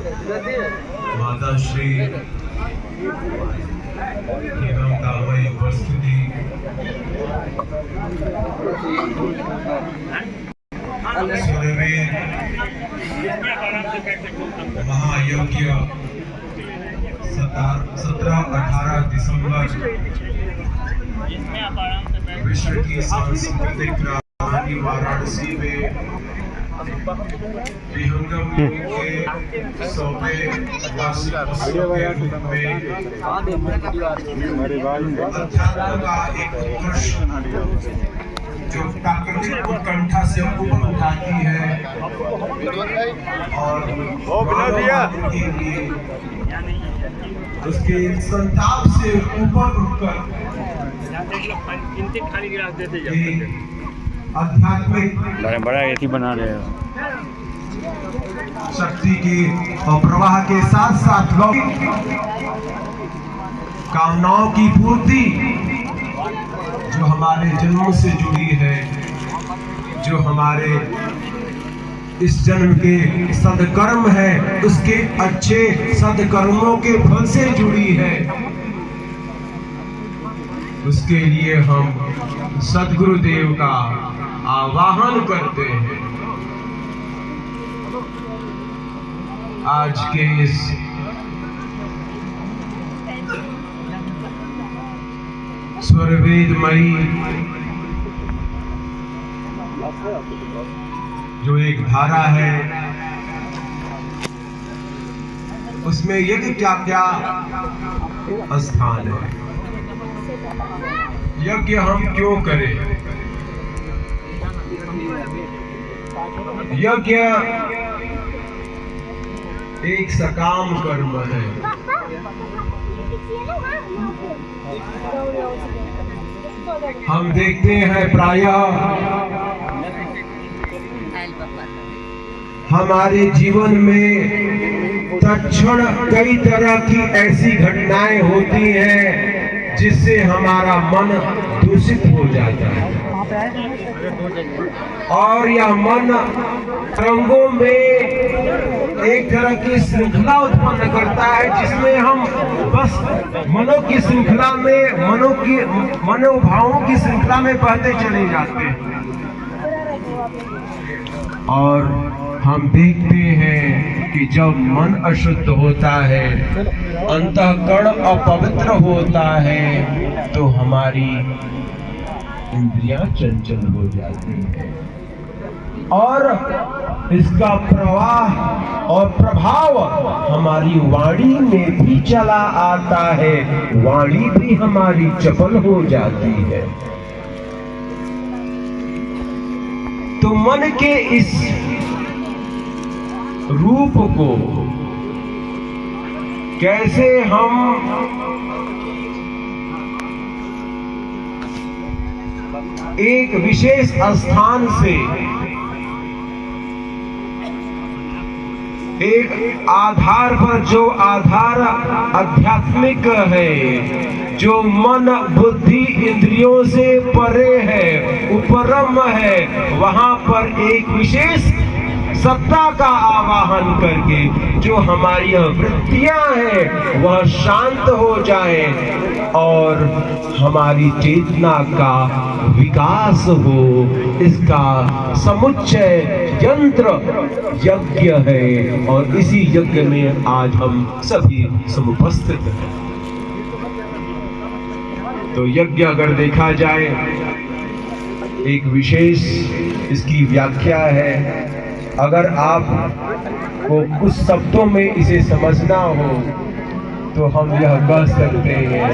माता श्री एवं कामयी उपस्थिति, सूर्यवीर महायज्ञ 17-18 दिसंबर विश्व की सांस्कृतिक राजधानी वाराणसी में विहंगम के 100वें वार्षिक उत्सव के रूप में अध्यात्म का एक उत्कर्ष जो प्राकृतिक उत्कंठा से ऊपर उठाती है और के लिए उसके संताप से ऊपर उठकर आध्यात्मिक बड़ा ऐसी बना रहे हो शक्ति की और प्रवाह के साथ साथ लौकिक कामनाओं की पूर्ति जो हमारे जन्मों से जुड़ी है, जो हमारे इस जन्म के सदकर्म है, उसके अच्छे सदकर्मों के फल से जुड़ी है। उसके लिए हम सद्गुरुदेव का आवाहन करते हैं। आज के इस स्वरवेदमयी जो एक धारा है, उसमें यज्ञ क्या क्या स्थान है, यज्ञ हम क्यों करें? यज्ञ एक सकाम कर्म है। हम देखते हैं प्रायः हमारे जीवन में तत्क्षण कई तरह की ऐसी घटनाएं होती हैं जिससे हमारा मन दूषित हो जाता है और यह मन रंगों में एक तरह की श्रृंखला उत्पन्न करता है जिसमें हम बस मनों की श्रृंखला में मनोभावों की श्रृंखला में बहते चले जाते हैं और हम देखते हैं कि जब मन अशुद्ध होता है, अंतःकरण अपवित्र होता है, तो हमारी इंद्रियां चंचल हो जाती हैं और इसका प्रवाह और प्रभाव हमारी वाणी में भी चला आता है, वाणी भी हमारी चपल हो जाती है। तो मन के इस रूप को कैसे हम एक विशेष स्थान से एक आधार पर, जो आधार आध्यात्मिक है, जो मन बुद्धि इंद्रियों से परे है, उपरम है, वहां पर एक विशेष सत्ता का आवाहन करके जो हमारी वृत्तियां हैं वह शांत हो जाए और हमारी चेतना का विकास हो, इसका समुच्चय यंत्र यज्ञ है और इसी यज्ञ में आज हम सभी समुपस्थित हैं। तो यज्ञ अगर देखा जाए एक विशेष इसकी व्याख्या है। अगर आप को कुछ शब्दों में इसे समझना हो तो हम यह कह सकते हैं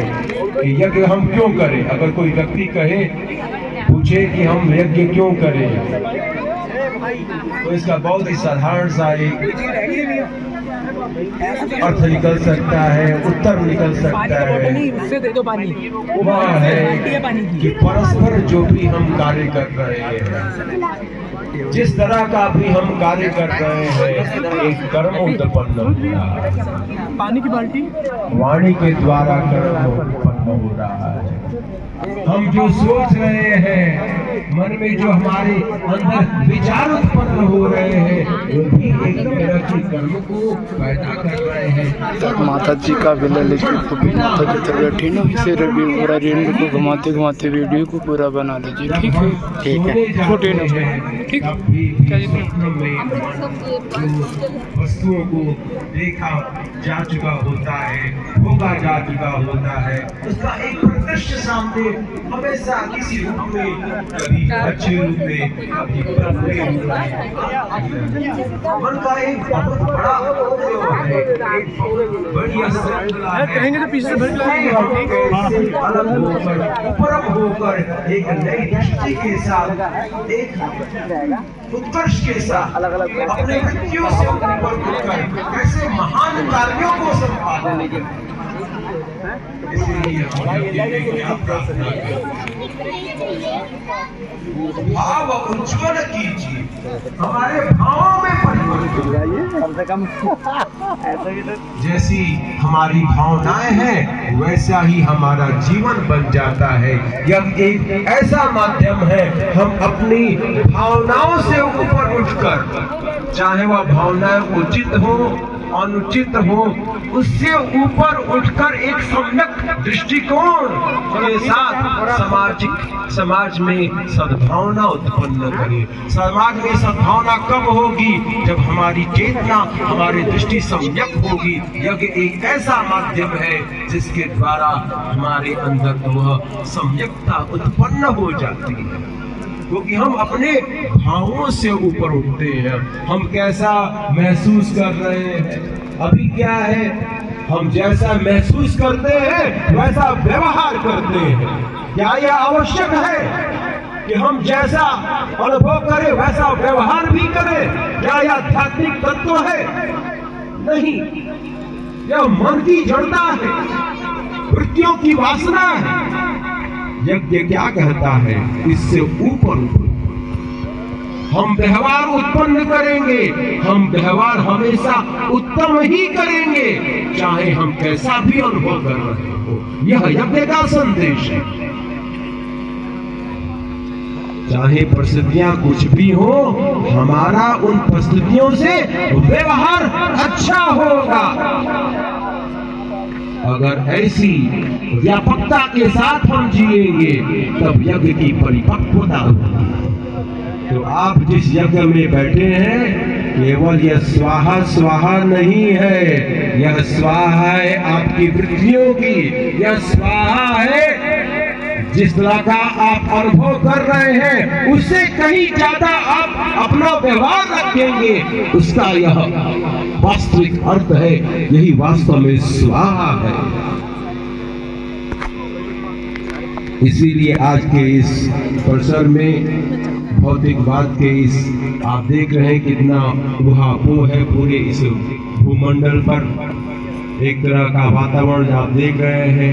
कि यज्ञ हम क्यों करें। अगर कोई व्यक्ति कहे, पूछे कि हम यज्ञ क्यों करें, तो इसका बहुत ही साधारण सा एक अर्थ निकल सकता है, उत्तर निकल सकता है। वह है कि परस्पर जो भी हम कार्य कर रहे हैं, जिस तरह का भी हम कार्य कर रहे हैं, एक कर्म उत्पन्न हो रहा है। पानी की बाल्टी वाणी के द्वारा कर्म उत्पन्न हो रहा है। हम जो सोच रहे हैं, मन में जो हमारे अंदर विचार उत्पन्न हो रहे हैं, वो भी एक तरह की कर्म धर्म को पैदा कर रहे हैं। तक माता जी का विलय लेके कभी माता जी तक बैठी ना, इसे रवि पूरा रेंड को घुमाते घुमाते वीडियो को पूरा बना लीजिए। ठीक है, ठीक है, छोटे ना ठीक है। वस्तुओं को देखा जा चुका होता है, भोगा जा चुका होता है, उसका एक प्रत्यक्ष सामने हमेशा किसी रूप में, कभी अच्छे रूप में, कभी बुरे रूप में मन का एक बहुत बड़ा है, एक बहुत बड़ी श्रृंखला है। कहेंगे तो पीछे अलग होकर, उपरम होकर एक नई दृष्टि के साथ, एक उत्कर्ष के साथ अपने व्यक्तियों से ऊपर उठकर ऐसे महान कार्यों को संपादन, इसलिए भाव उज्ज्वल कीजिए, हमारे भावों में परिवर्तन। कम ऐसा भी तो जैसी हमारी भावनाएं हैं वैसा ही हमारा जीवन बन जाता है। यह एक ऐसा माध्यम है, हम अपनी भावनाओं से ऊपर उठकर, चाहे वह भावनाएं उचित हो अनुचित हो, उससे ऊपर उठकर एक सम्यक दृष्टिकोण के साथ समाज में सद्भावना उत्पन्न करें। समाज में सद्भावना कब होगी? जब हमारी चेतना, हमारी दृष्टि सम्यक होगी। यज्ञ एक ऐसा माध्यम है जिसके द्वारा हमारे अंदर वह सम्यकता उत्पन्न हो जाती है, क्योंकि हम अपने भावों से ऊपर उठते हैं। हम कैसा महसूस कर रहे हैं, अभी क्या है, हम जैसा महसूस करते हैं वैसा व्यवहार करते हैं। क्या यह आवश्यक है कि हम जैसा अनुभव करें वैसा व्यवहार भी करें? क्या यह आध्यात्मिक तत्व है? नहीं, यह मन की जड़ता है, वृत्तियों की वासना है। यज्ञ क्या कहता है? इससे ऊपर हम व्यवहार उत्पन्न करेंगे, हम व्यवहार हमेशा उत्तम ही करेंगे, चाहे हम कैसा भी अनुभव कर रहे हो। यह यज्ञ का संदेश है। चाहे परिस्थितियां कुछ भी हो, हमारा उन परिस्थितियों से व्यवहार अच्छा होगा। अगर ऐसी व्यापकता के साथ हम जिएंगे तब यज्ञ की परिपक्वता होगी। तो आप जिस यज्ञ में बैठे हैं, केवल यह स्वाहा स्वाहा नहीं है, यह स्वाहा है आपकी वृत्तियों की, यह स्वाहा है जिस तरह का आप अनुभव कर रहे हैं उससे कहीं ज्यादा आप अपना व्यवहार रखेंगे, उसका यह वास्तविक अर्थ है। यही वास्तव में स्वाहा है। इसीलिए आज के इस परिसर में भौतिकवाद के इस आप देख रहे हैं कितना उहापोह है पूरे इस भूमंडल पर। एक तरह का वातावरण आप देख रहे हैं,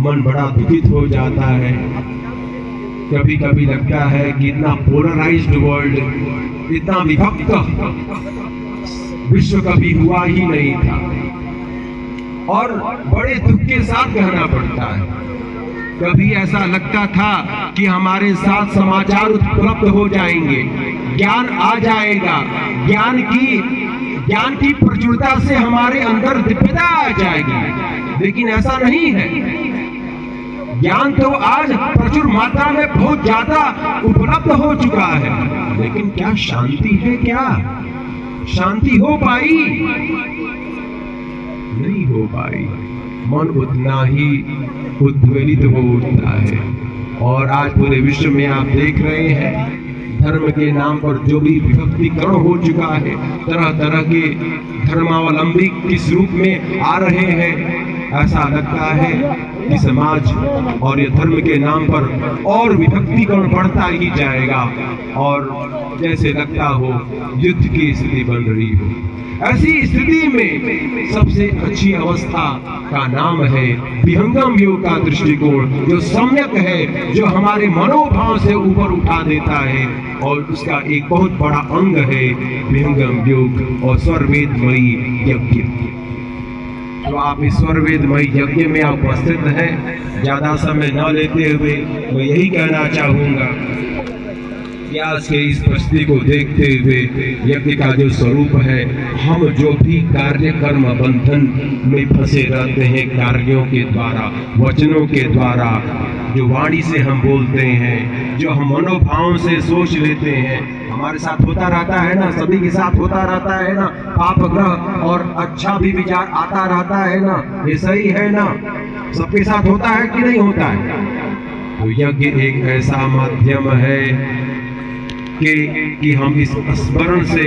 मन बड़ा दुखित हो जाता है। कभी कभी लगता है कि इतना पोलराइज्ड वर्ल्ड, इतना विभक्त विश्व कभी हुआ ही नहीं था, और बड़े दुख के साथ कहना पड़ता है। कभी ऐसा लगता था कि हमारे साथ समाचार उपलब्ध हो जाएंगे, ज्ञान आ जाएगा, ज्ञान की प्रचुरता से हमारे अंदर दिव्यता आ जाएगी, लेकिन ऐसा नहीं है। ज्ञान तो आज प्रचुर मात्रा में बहुत ज्यादा उपलब्ध हो चुका है, लेकिन क्या शांति है? क्या शांति हो पाई? नहीं हो पाई। मन उतना ही उद्वेलित हो उठता है। और आज पूरे विश्व में आप देख रहे हैं धर्म के नाम पर जो भी विभक्तिकरण हो चुका है, तरह तरह के धर्मावलंबी किस रूप में आ रहे हैं। ऐसा लगता है कि समाज और ये धर्म के नाम पर और विभक्तिकरण बढ़ता ही जाएगा, और जैसे लगता हो युद्ध की स्थिति बन रही हो। ऐसी स्थिति में सबसे अच्छी अवस्था का नाम है विहंगम योग का दृष्टिकोण, जो सम्यक है, जो हमारे मनोभाव से ऊपर उठा देता है, और उसका एक बहुत बड़ा अंग है विहंगम योग और स्वरवेदमयी यज्ञ। तो आप इस स्वरवेदमयी यज्ञ में आप उपस्थित हैं। ज्यादा समय न लेते हुए मैं यही कहना चाहूंगा, इतिहास के इस परिस्थिति को देखते हुए यज्ञ का जो स्वरूप है, हम जो भी कार्य कर्म बंधन में फंसे रहते हैं, कार्यों के द्वारा, वचनों के द्वारा, जो वाणी से हम बोलते हैं, जो हम मनोभाव से सोच लेते हैं, हमारे साथ होता रहता है ना, सभी के साथ होता रहता है ना, पाप ग्रह और अच्छा भी विचार आता रहता है ना, ये सही है ना, सबके साथ होता है कि नहीं होता है। तो यज्ञ एक ऐसा माध्यम है कि हम इस स्मरण से,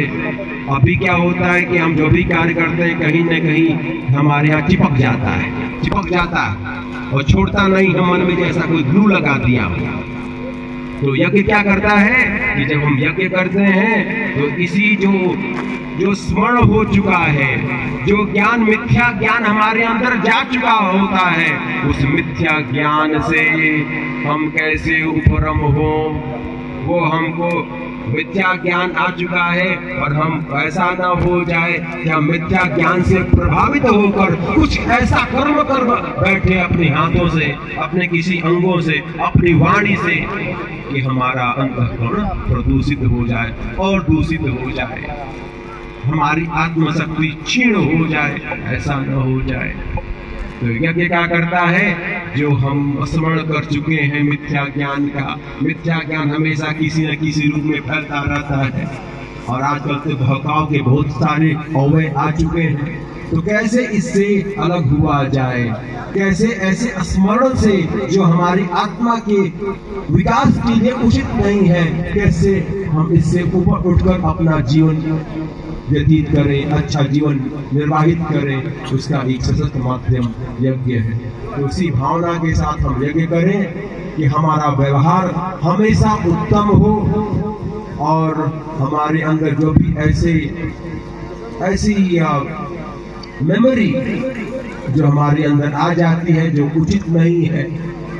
अभी क्या होता है कि हम जो भी कार्य करते हैं कहीं न कहीं हमारे यहाँ चिपक जाता है और छोड़ता नहीं, हम मन में जैसा कोई ग्लू लगा दिया। तो यज्ञ क्या करता है कि जब हम यज्ञ करते हैं तो इसी जो स्मरण हो चुका है, जो ज्ञान, मिथ्या ज्ञान हमारे अंदर जा चुका होता है, उस मिथ्या ज्ञान से हम कैसे उपरम हो, वो हमको मिथ्या ज्ञान आ चुका है और हम ऐसा ना हो जाए कि हम मिथ्या ज्ञान से प्रभावित होकर कुछ ऐसा कर्म कर बैठे अपने हाथों से, अपने किसी अंगों से, अपनी वाणी से, कि हमारा अंतःकरण प्रदूषित हो जाए और दूषित हो जाए, हमारी आत्मशक्ति क्षीण हो जाए, ऐसा न हो जाए। तो यज्ञ क्या करता है, जो हम स्मरण कर चुके हैं मिथ्या ज्ञान का, मिथ्या ज्ञान हमेशा किसी न किसी रूप में फैलता रहता है और आजकल तो बहकाव के बहुत सारे अवयव आ चुके हैं। तो कैसे इससे अलग हुआ जाए, कैसे ऐसे स्मरण से जो हमारी आत्मा के विकास के लिए उचित नहीं है, कैसे हम इससे ऊपर उठकर अपना जीवन व्यतीत करें, अच्छा जीवन निर्वाहित करें, उसका एक सशक्त माध्यम यज्ञ है। तो उसी भावना के साथ हम यज्ञ करें कि हमारा व्यवहार हमेशा उत्तम हो और हमारे अंदर जो भी ऐसी मेमोरी जो हमारे अंदर आ जाती है, जो उचित नहीं है,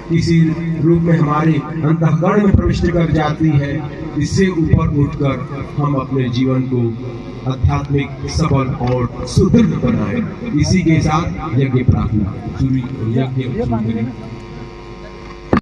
किसी रूप में हमारे अंतःकरण में प्रविष्ट कर जाती है, इससे ऊपर उठकर हम अपने जीवन को आध्यात्मिक, सबल और सुदृढ़ बनाए। इसी के साथ यज्ञ प्रार्थना यज्ञ